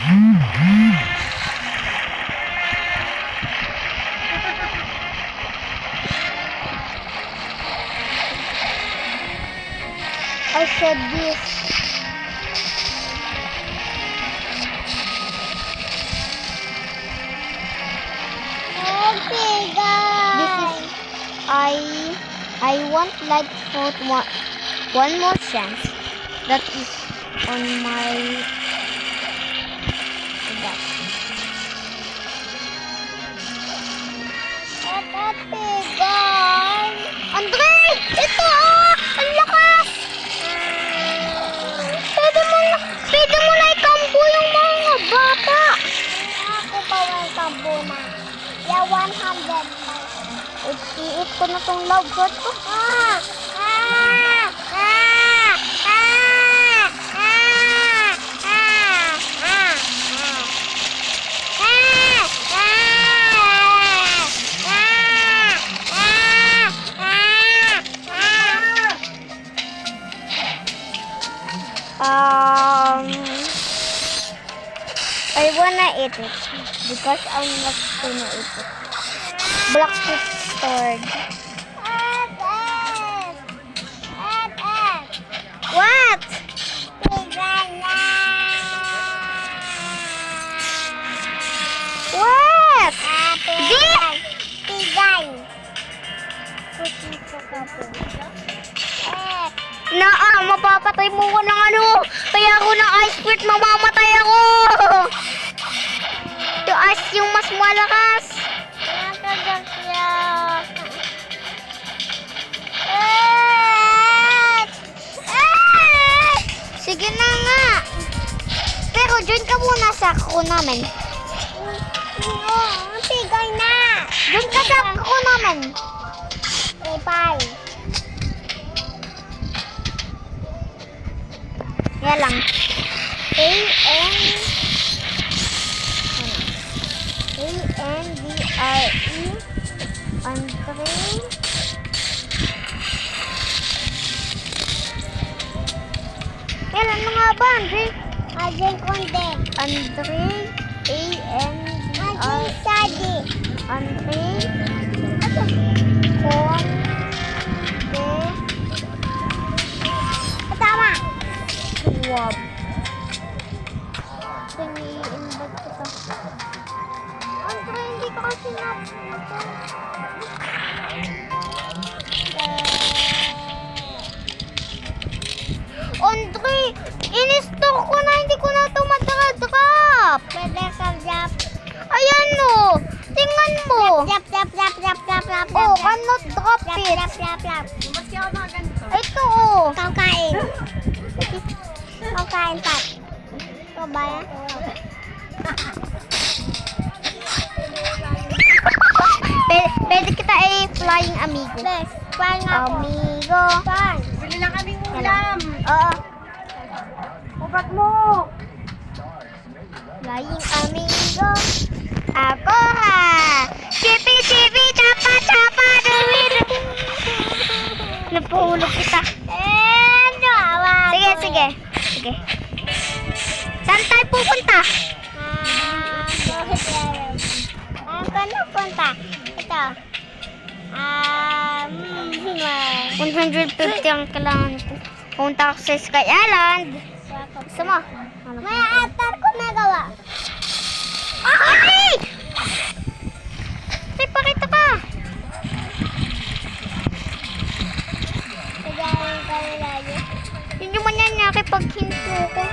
I said this. Okay, guys. This is I want like one more chance. That is on my that. Okay, guys. Andre! Ito! Ang lakas! Pwede mo na ikambo yung mga bata. Ako pa ang kabuna. Yeah, 100. Iit ko na tong love shot ko. I wanna eat it because I'm not gonna eat it. Black sword. What? What? Mapapatay mo ko ng ano. Kaya ako ng ice fruit, mamamatay ako. Yung ice yung mas malakas. Sige na nga. Pero join ka muna sa ako namin. Tigay na. Join ka sa ako namin. Bye. Yan lang. A-N-D-R-E Andre. Kailan mo nga ba, Andre? Ajay Konde. Andre. A-N-D-R-E Ajay Sadi. Andre. Konde. Tama. Swab. Pini-invite kita. Andre, hindi ko kasi Andre, in-store ko na, hindi ko na ito madra-drop. Pwede ka drop. Ayan o, tingnan mo. Drop. Oh, cannot drop it. Drop. Ito o. Kakain. Kakain pa. Ito ba yan? Pwede kita flying amigo. Bes, pan ako. Amigo. Pan. Bili lang kaming ulam. Oo. Upat mo. Flying amigo. Ako ha. Chippy, chapa, dumi. Napulog kita. Sige. Saan tayo pupunta? Saan ka punta? Ito. 150 ang kailangan ko. Punta ako sa Sky Island. Gusto mo? May atar ko nagawa. Ay! Ay, pakita ka. Kagaling ka lagi. Hindi mo niya niya pag hinto ko.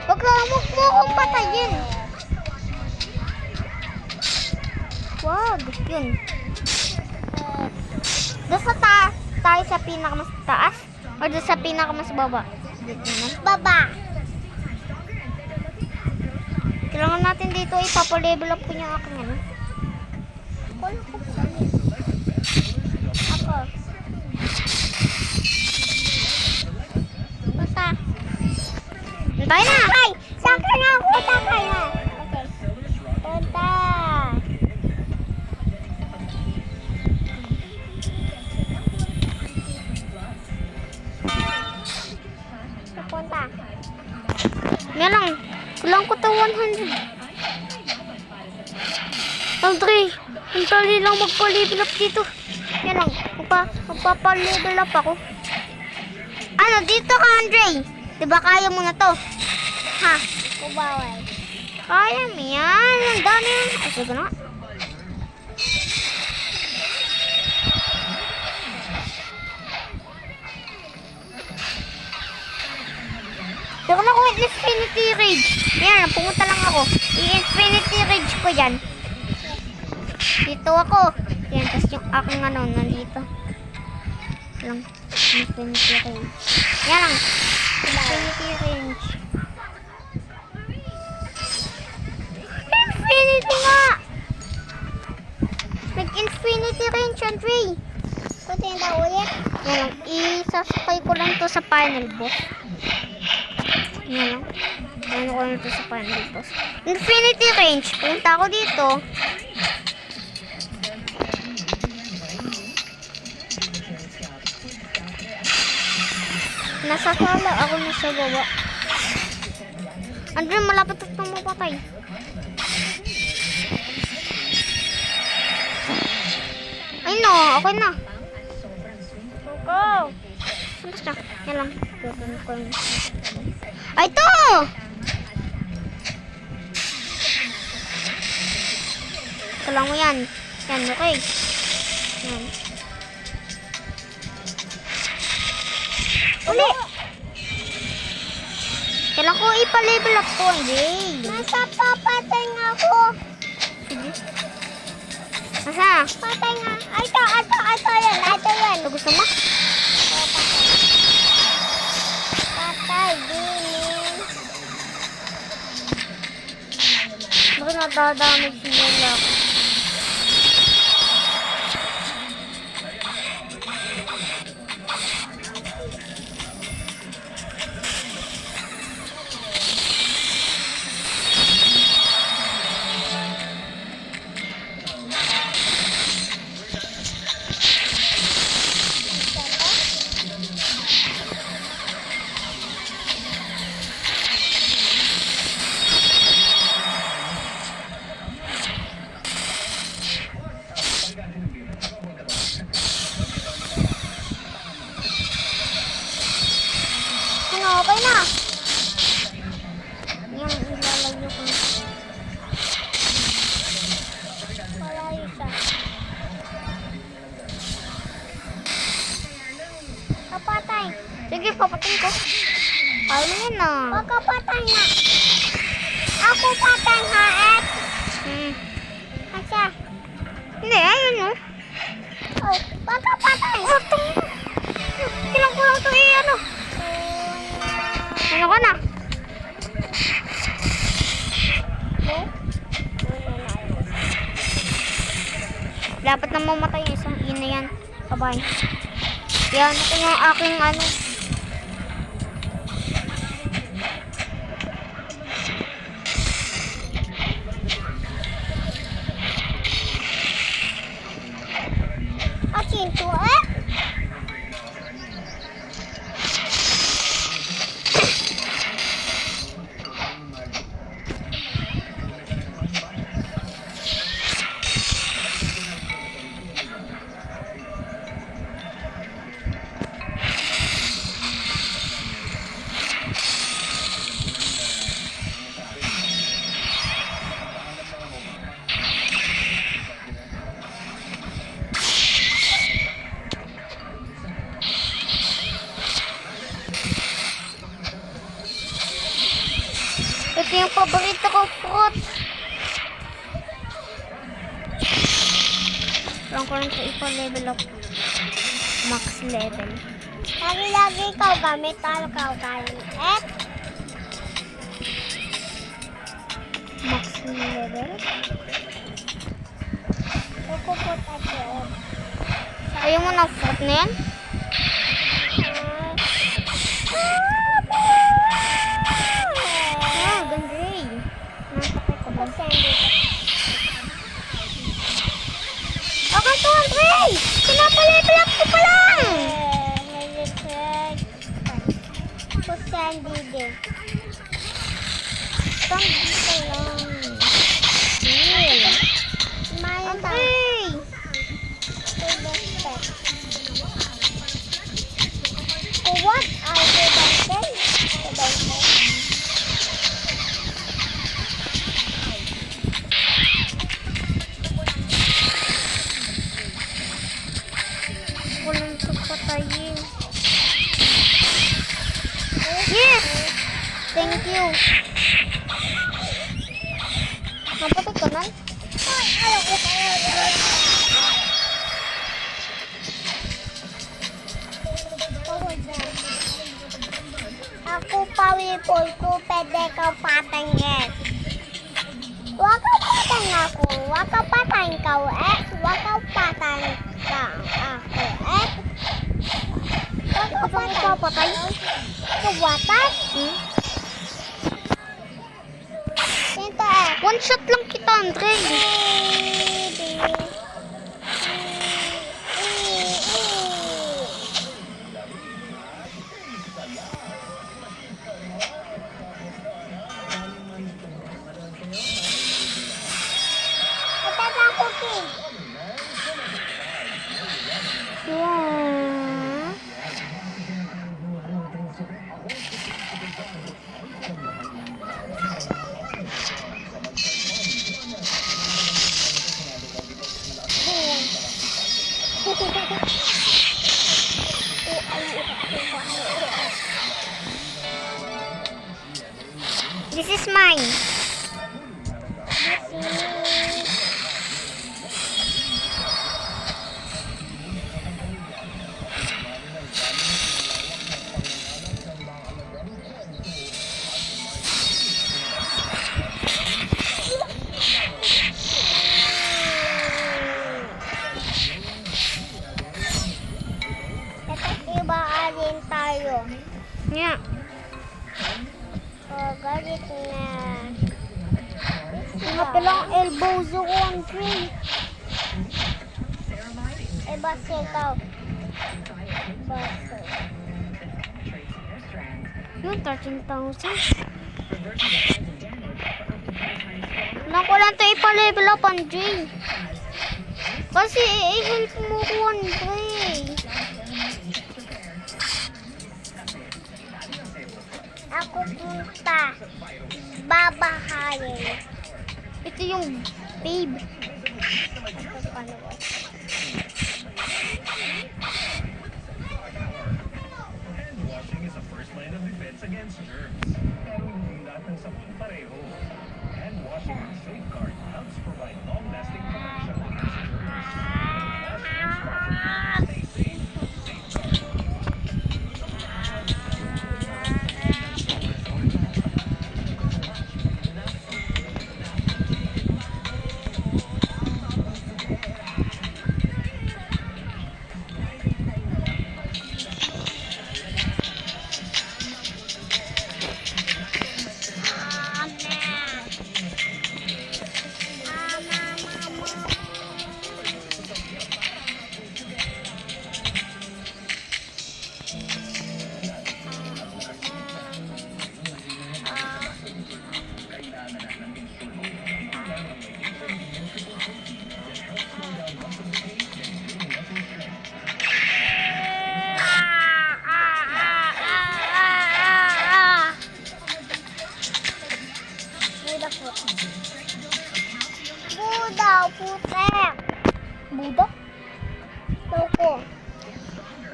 Huwag mo akong patayin. Wag, yun. Doon sa tayo sa pinakamas taas? O doon sa pinakamas baba? Baba. Kailangan natin dito ipapo-level up ko yung aking ano. Ako. Basta. Antay na! Ay! Sakay na ako! Sakay na! Kulang ko to 100. Andre, ang dali lang magpa-level up dito. Yan lang, magpapa-level up ako. Ano, dito ka, Andre. Diba kaya mo na to? Ha? Kubawal. Kaya mo yan. Ang dami yan. Ay, sige na. Pero na ko Infinity Rage. Yan, pumunta lang ako. I-Infinity Rage ko yan. Dito ako. Yan, tapos yung aking ano, nandito. Lang. Infinity Rage. Yan lang. Infinity Range. Infinity nga! Nag-Infinity Range, Andre. Kunti na ulit. Yan lang. Isasakay ko lang to sa final boss. Yan lang. Ano ko lang to sa final boss. Infinity Range. Punta ako dito. Nasa sala ako nasa baba. Andre, malapit at nang mapatay. Ay no, okay na. Go. Suntas na. Yan lang. Ay, ito! Ito lang mo yan. Yan, okay. Yan. Uli! Kailan ko ipa-level up to, hindi. Nasa papatay nga ako. Sige. Nasa? Patay nga. Ito yan. Ito yan. Ito gusto mo? Patay din. Bakit nadadamage nila ako? Ano, okay na. Yan, ilalayo ko. Malayo siya. Kapatay. Sige, papatin ko. Kaya mo yan na. Pagkapatay na. Ako patay ha, et. Asa? Hindi, ayun no. Oh, pagkapatay. Oh, Kailang ko lang ito ano. Ano ka na? Dapat na mamatay yung isang ina yan. Kabay. Yan, ito yung aking ano. Akin to, eh. Ito yung paborito ko fruit. Lang ko lang ito ipa-level up. Max level. Lagi-lagi ikaw gamit. Talo ka tayo. Eh. Max level. Kukupot ako. Ayaw mo ng fruit na yan? Ah, ganda eh. Napakay ko ba? Akan to, Andre! Pinapalevel up ko pa lang! Stand dito lang. Chill. Mayan daw. Andre! What are the bantay? Walang ito patayin. Yes! Thank you. Napatay ka na? Ay, ayaw ko kaya. Ako pawipol ko, pwede ka patangin. Huwag ka patang ako, huwag ka patang ka, huwag ka patang ka ako, Huwag ka Ikaw bang patang. ipapatay? Kawatas? Hmm? Ito One shot lang kita, Andre. Ito na cookie. Wow. This is mine. Ito iba alin tayo. Yeah. O, galit na. Mga pilang elbows ako, Andre. Iba sikaw. Baso. Yun, 13,000. Kailangan ko lang ito ipa-level up, Andre. Kasi i-help mo ko, Andre. Ako punta. Babahayin. Ito yung babe. Ito paano ba? Washing is a first line of defense against germs. Pero hindi lahat ng sabon pareho. Hand washing with Safeguard helps provide long-lasting protection against germs. Wash hands properly. Stay safe. Buda po. Buda, putek. Buda? Toko.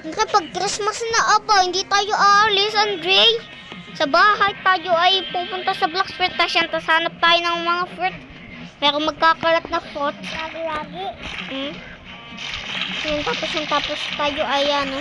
Kapag Christmas na aba, hindi tayo aalis, Andre. Sa bahay tayo ay pupunta sa Black Fruit Station, tapos hanap tayo ng mga fruit. Pero magkakalat na fruit. Lagi-lagi. Hmm? Yun, tapos tayo ay ano,